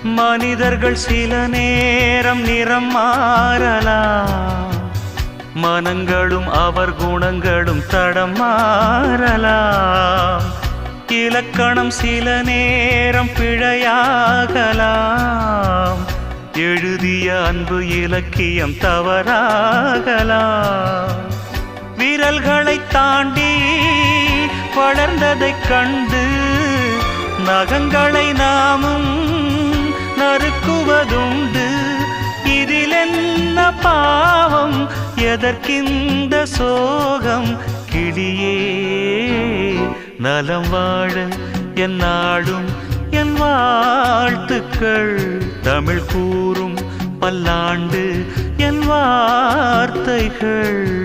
மனிதர்கள் சில நேரம் நிறம் மாறலாம், மனங்களும் அவர் குணங்களும் தடம் மாறலாம். இலக்கணம் சில நேரம் பிழையாகலாம், எழுதிய அன்பு இலக்கியம் தவறாகலாம். விரல்களை தாண்டி வளர்ந்ததைக் கண்டு நகங்களை நாமும் நறுக்குவதுண்டு. இதில் என்ன பாவம், எதற்கிந்த சோகம்? கிளியே நலம் வாழ என் நாடும் என் வாழ்த்துக்கள், தமிழ் கூறும் பல்லாண்டு என் வார்த்தைகள்.